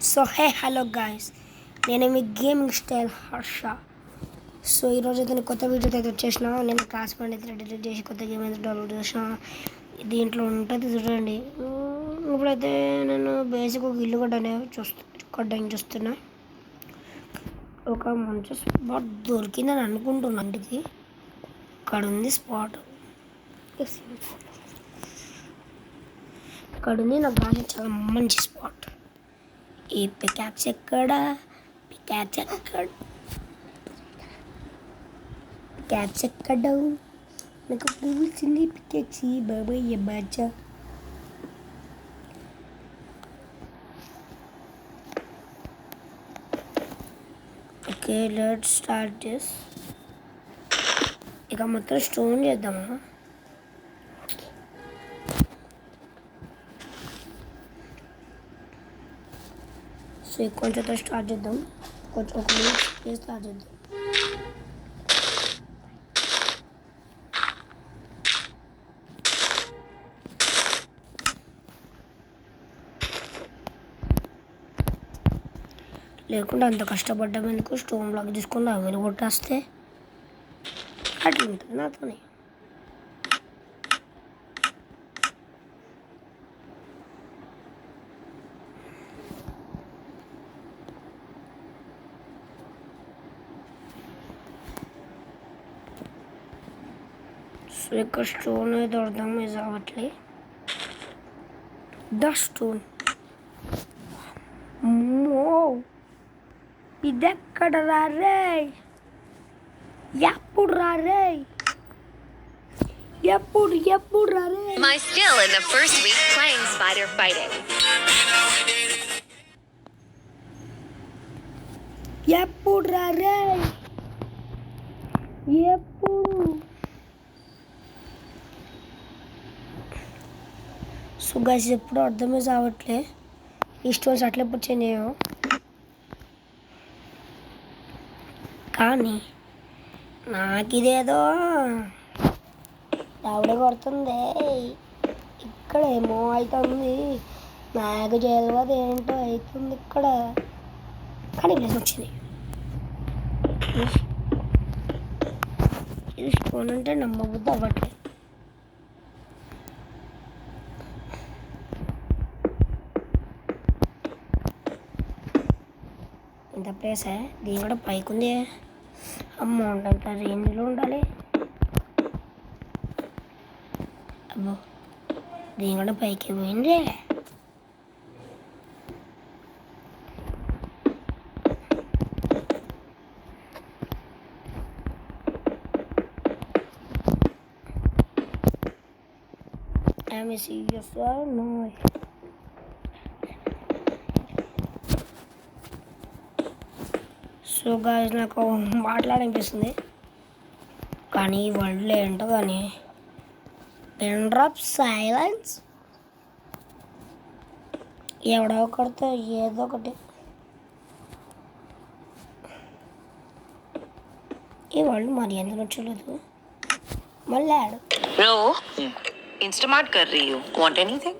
So hello guys, నేను మీ gaming style Harsha. So ఈరోజు అయితే నేను కొత్త వీడియో అయితే వచ్చేసిన. నేను క్లాస్ పాయింట్ అయితే ఎడిట్ చేసి కొత్త గేమ్ అయితే డౌన్లోడ్ చేసిన. దీంట్లో ఉంటుంది చూడండి. ఇప్పుడైతే నేను బేసిక్ ఒక ఇల్లు కట్టడానికి చూస్తున్నా. ఒక మంచి స్పాట్ దొరికిందని అనుకుంటున్నా. ఇంటికి ఇక్కడ ఉంది స్పాట్. ఇక్కడ ఉంది నాకు బాగా చాలా మంచి స్పాట్. ఈ పికాక్స్ ఎక్కడ నాకు పూల్సింది పికాక్స్ బాబాయ్ బాచా. Okay, let's start this. ఇక మొత్తం స్టోన్ చేద్దామా? సో కొంచెంతో స్టార్ట్ చేద్దాం. కొంచెం ఒక మినిట్ స్టార్ట్ చేద్దాం. లేకుండా అంత కష్టపడ్డాం ఎందుకు? స్టోన్ బ్లాక్ తీసుకుని అవన్నీ కొట్టేస్తే అట్లా ఉంటుంది నాతోని. సో ఇక్కడ స్టోన్ అయితే దొరకడం అవ్వట్లే. ద స్టోన్ ఇదెక్కడ రారే? ఎప్పుడు రారే? ఎప్పుడు రారే? My skill in the first week playing spider fighting. ఎప్పుడు రారే? ఎప్పుడు? సో గైస్ ఎప్పుడు అర్థమే కావట్లే ఈ స్టోన్స్ అట్లా పుచ్చాయో. కానీ నాకు ఇదేదో ఆవిడ కొడుతుంది. ఇక్కడేమో అవుతుంది, నాకు తెలియదు ఏంటో అవుతుంది ఇక్కడ. కానీ ప్లేస్ వచ్చింది. ఇది స్టోన్ అంటే నమ్మబుద్ధి అవ్వట్లేదు. ఇంత ప్లేసే, దీని కూడా పైకి ఉంది. అమౌంట్ అంతా రేంజ్లో ఉండాలి. అబ్బో, దీని కూడా పైకి పోయింది. I'm serious, no. So guys నాకు మాట్లాడనిపిస్తుంది, కానీ వరల్డ్లో ఏంటో కానీ పిన్ డ్రాప్ సైలెన్స్ ఎవడో ఒకటితో ఏదో ఒకటి. ఈ వరల్డ్ మరి ఎందుకు వచ్చలేదు మళ్ళీ ఆడు. No, Instamart कर रही हूँ. Want anything?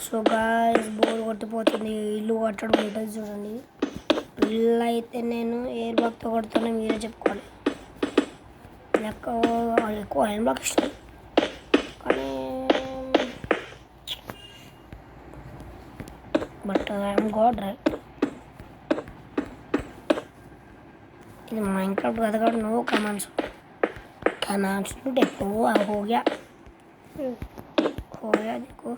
So guys bore కొట్టిపోతుంది. ఇల్లు కట్టడం ఉంటుంది చూడండి. ఇల్లు అయితే నేను ఎయిర్ బ్లాక్తో కొడుతున్నా, మీరే చెప్పుకోవాలి. నాకు ఎక్కువ ఐరన్ బ్లాక్ ఇష్టం, కానీ బట్ ఐఎమ్ గాడ్ రైట్. ఇది మైన్క్రాఫ్ట్ కదా కాబట్టి నో కమాండ్స్ ఉంటే ఎప్పుడో హోగా देखो.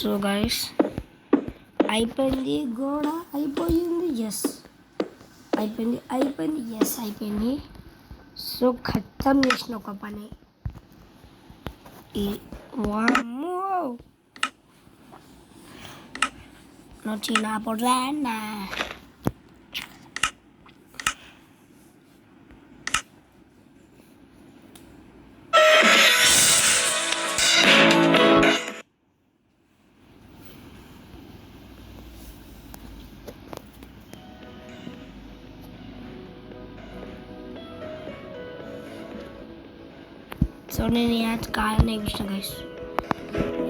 సో గైస్ అయిపోయింది, గోడ అయిపోయింది, ఎస్ అయిపోయింది, ఎస్ అయిపోయింది. సో ఖతం చేసిన ఒక పని. ఈ వామ్మో నొచ్చిన పొడ్వాన్న సో నేను యాడ్ కావాలని వేసిన గైస్.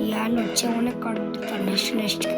ఈ యాడ్ వచ్చేవాళ్ళే కడుగుతాను నెక్స్ట్.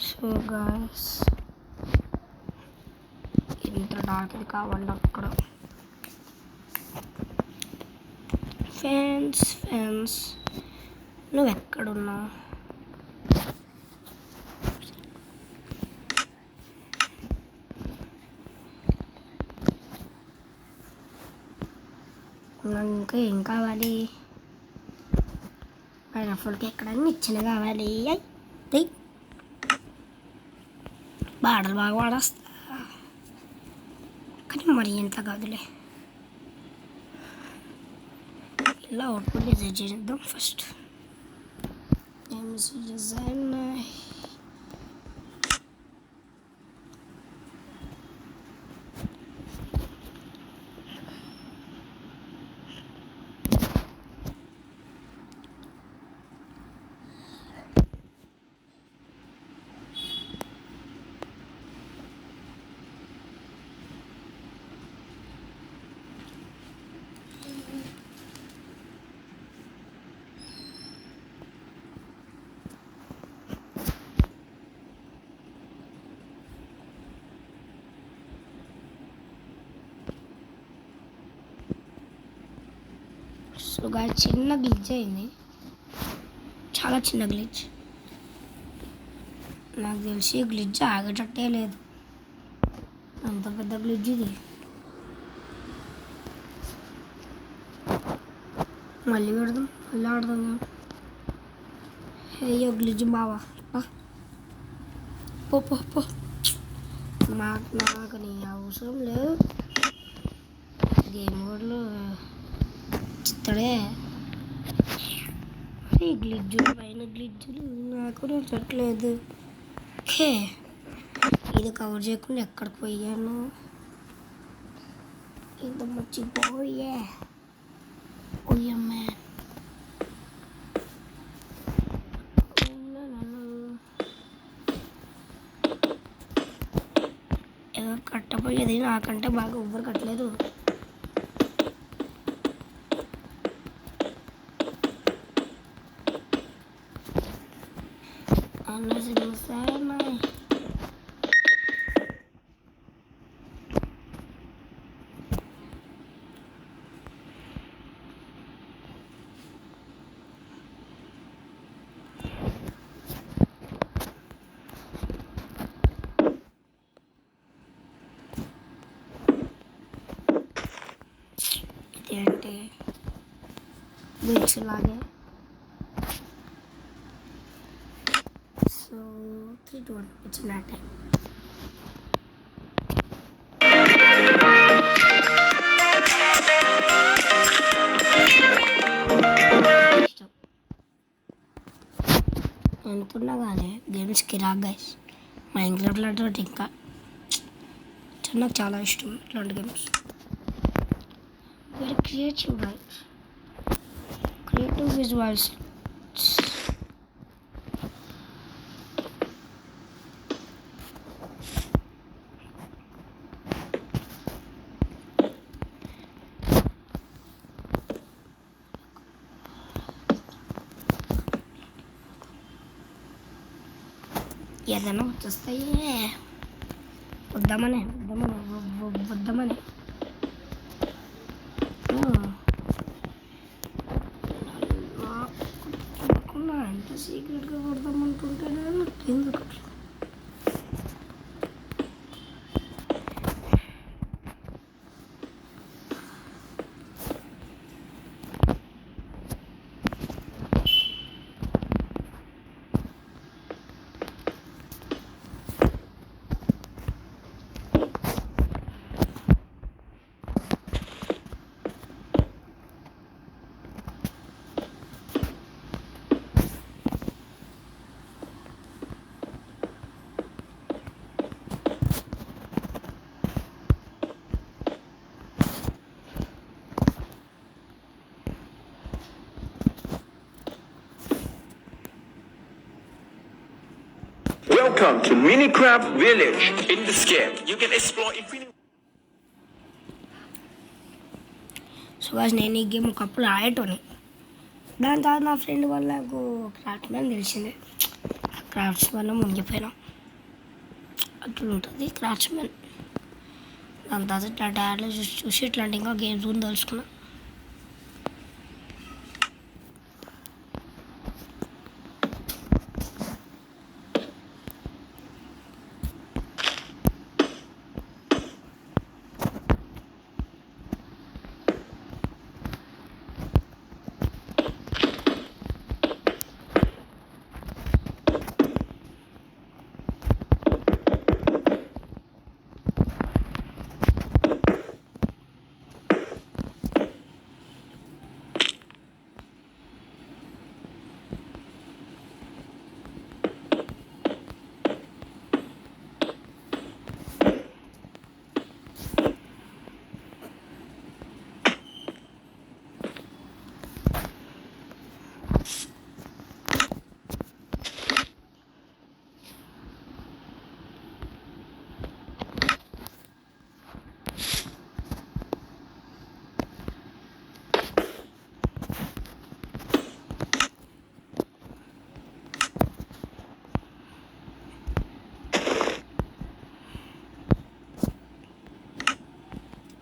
సో గాయస్ ఇంత డార్క్ కావాలి అక్కడ. ఫ్యాన్స్ నువ్వు ఎక్కడున్నావు? ఇంకా ఏం కావాలి? పైనఫుల్కి ఎక్కడన్నా ఇచ్చిన కావాలి. అయ్యి పాటలు బాగా పాడేస్తా కానీ మరి ఎంత కాదులే. ఇలా అవుట్పుట్ డిజైన్ చేద్దాం ఫస్ట్. డిజైన్ సో గాయ చిన్న గ్లిచ్ అయింది, చాలా చిన్న గ్లిచ్. నాకు తెలిసి గ్లిచ్ ఆగేటట్టే లేదు, అంత పెద్ద గ్లిచ్ ఇది. మళ్ళీ పెడదాం, మళ్ళీ ఆడదాం. అయ్యో గ్లిచ్ బావా పో పో పో, నాకు నీ అవసరం లేదు. గేమ్ బోర్డులో చిత్తడే ఈ గ్లిజ్జులు పైన గ్లిజ్జులు నాకు నచ్చట్లేదు. ఓకే ఇది కవర్ చేయకుండా ఎక్కడికి పోయాను? ఇంత మర్చిపోయే ఓయమ్మే. ఎవరు కట్టపోయేది నాకంటే బాగా ఎవ్వరు కట్టలేదు. ఇదేంటి బీచ్ లాగే. సో 3 to 1 వచ్చినట్టే. అనుకున్నా కానీ గేమ్స్కి రా గైస్. మైన్క్రాఫ్ట్ లాంటి ఇంకా నాకు చాలా ఇష్టం ఇట్లాంటి games. Very creative guys, creative visuals. ఏదైనా వచ్చేస్తాయి. వద్దామని వద్దామని ఎంత సీక్రెట్గా కొడదామంటుంటే ఎందుకు Welcome to Minecraft Village. In this game, you can explore infinite. Subhash, నేను ఈ గేమ్ ఒకప్పుడు ఆడేటోని. దాని తర్వాత నా ఫ్రెండ్ వల్ల నాకు క్రాఫ్ట్ మ్యాన్ తెలిసింది. క్రాఫ్ట్స్ మ్యాన్ మునిగిపోయినా అట్లా ఉంటుంది క్రాఫ్ట్స్ మ్యాన్. దాని తర్వాత ఇట్లాంటి యాడ్లు చూసి ఇట్లాంటి ఇంకా గేమ్స్ కూడా తెలుసుకున్నా.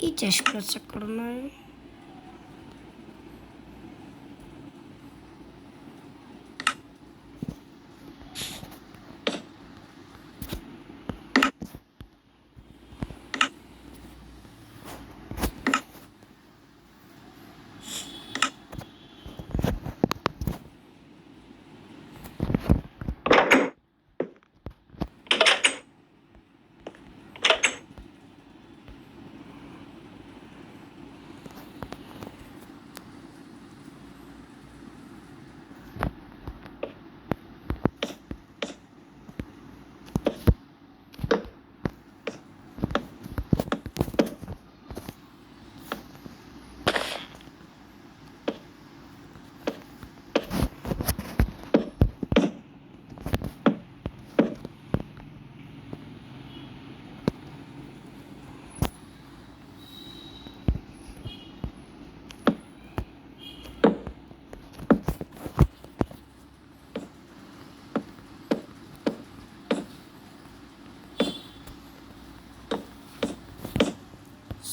ఈ చెస్ట్ ప్లస్ ఎక్కడ ఉన్నాయి?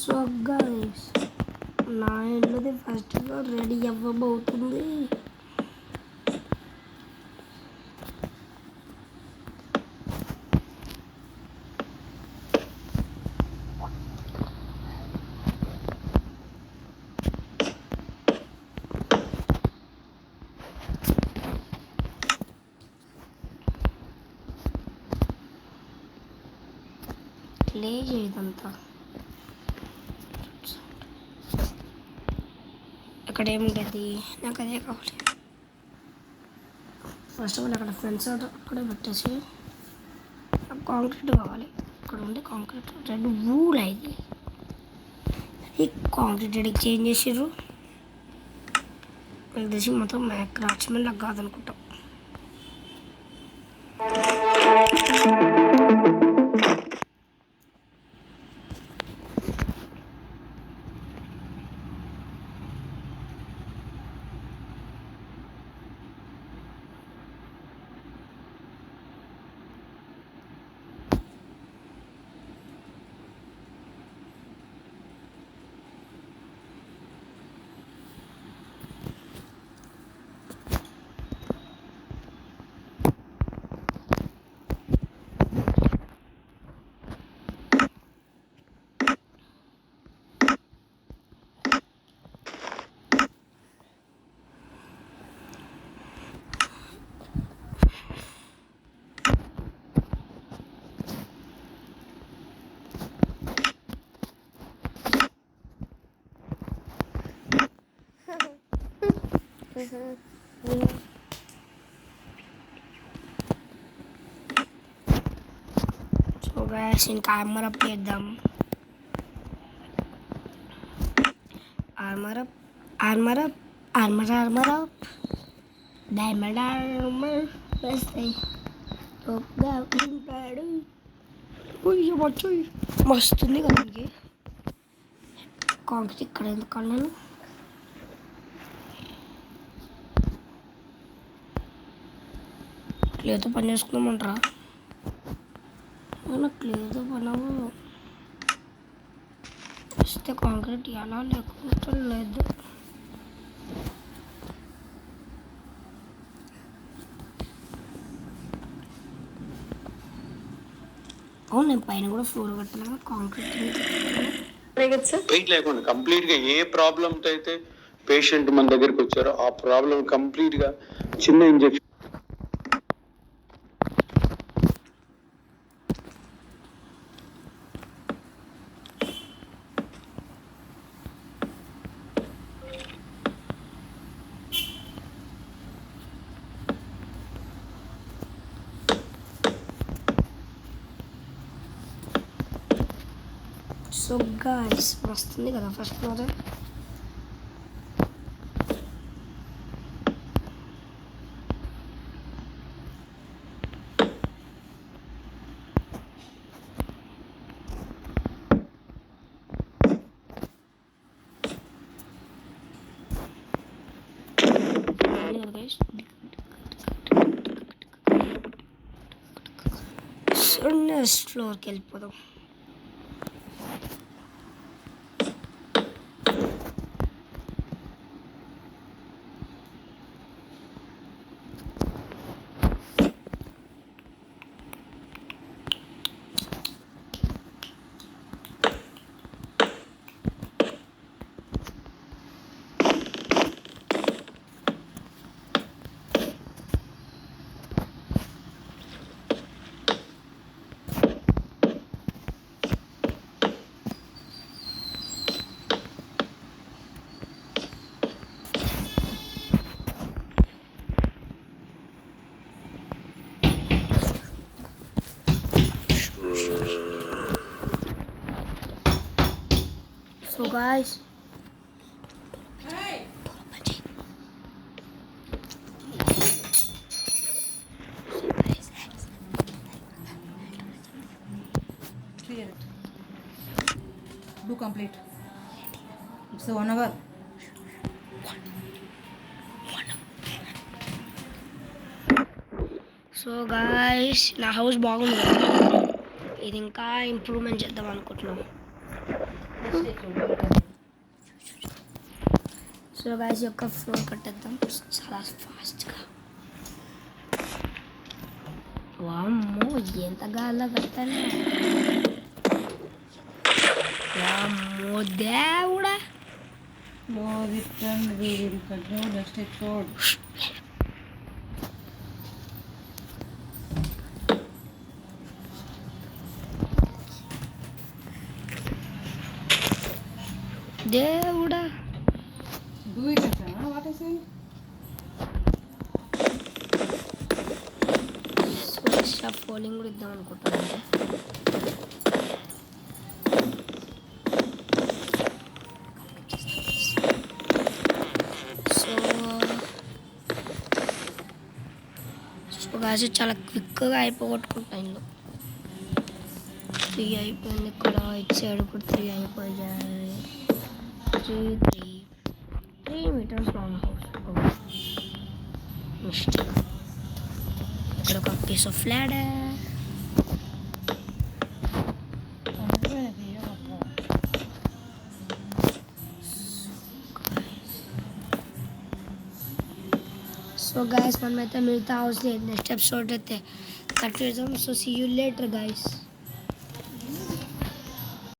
సో గైస్, నా ఇల్లుది ఫస్ట్గా రెడీ అవ్వబోతుంది. క్లే ఇదంతా అక్కడ ఏముంటుంది, నాకు అదే కావాలి. ఫస్ట్ ఆఫ్ ఆల్ అక్కడ ఫ్రెండ్స్ అక్కడే పెట్టేసి నాకు కాంక్రీట్ కావాలి. ఇక్కడ ఉండే కాంక్రీట్ రెడ్ వూల్ అయింది. ఈ కాంక్రీట్ రెడీకి చేంజ్ చేసిర్రు. నాకు తెలిసి మొత్తం క్రాఫ్ట్స్మెన్ నాకు కాదనుకుంటాం. సో గైస్ ఇంకా ఆర్మర్ అప్ చేద్దాం. ఆర్మర్ అప్ డైమండ్ ఆర్మర్ వేస్తాయి. ఉంటాడు మస్తుంది కదా మనకి. కాంక్రీట్ ఇక్కడ ఎందుకు అన్నాను? క్లేతో పని చేసుకుందామంటారా? నాకు క్లేతో పని అవ్వదు. వస్తే కాంక్రీట్ ఎలా లేకుండా లేదు. అవును, నేను పైన కూడా ఫ్లోర్ కట్టాను కాంక్రీట్. వెయిట్ లేకుండా కంప్లీట్ గా ఏ ప్రాబ్లమ్ తో అయితే పేషెంట్ మన దగ్గరికి వచ్చారో ఆ ప్రాబ్లం కంప్లీట్ గా చిన్న ఇంజెక్షన్. సో గాయ్స్ వస్తుంది కదా ఫస్ట్ ఫ్లోర్. సో నెక్స్ట్ ఫ్లోర్కి వెళ్ళిపోదాం. So guys, clear it. Do complete. It's a 1 hour. So guys నా హౌస్ బాగుంది కదా, ఇది ఇంకా ఇంప్రూవ్మెంట్ చేద్దాం అనుకుంటున్నాం. సో గాయస్ యొక్క ఫ్లోర్ కట్టేద్దాం చాలా ఫాస్ట్గా. వామ్మో ఎంత గాల్లో కట్టాను, వామ్మో దేవుడా. No return, we will continue next episode. దేవుడా. Do it, Ashana. What I say? So extra ఫోలింగ్ కూడా ఇద్దాం అనుకుంటున్నాను. సో గాజు చాలా క్విక్గా అయిపోగొట్టుకుంటా. ఇందులో 3 అయిపోయింది, ఇక్కడ ఇటు సైడ్ కూడా 3 అయిపోయాయి. 3 meters లాంగ్ హౌస్. మిస్టేక్. ఇక్కడ ఒక piece of ladder. So guys మనమైతే మిగతా హౌస్ నెక్స్ట్ ఎపిసోడ్ అయితే కంటిన్యూ చేద్దాం. So see you later guys.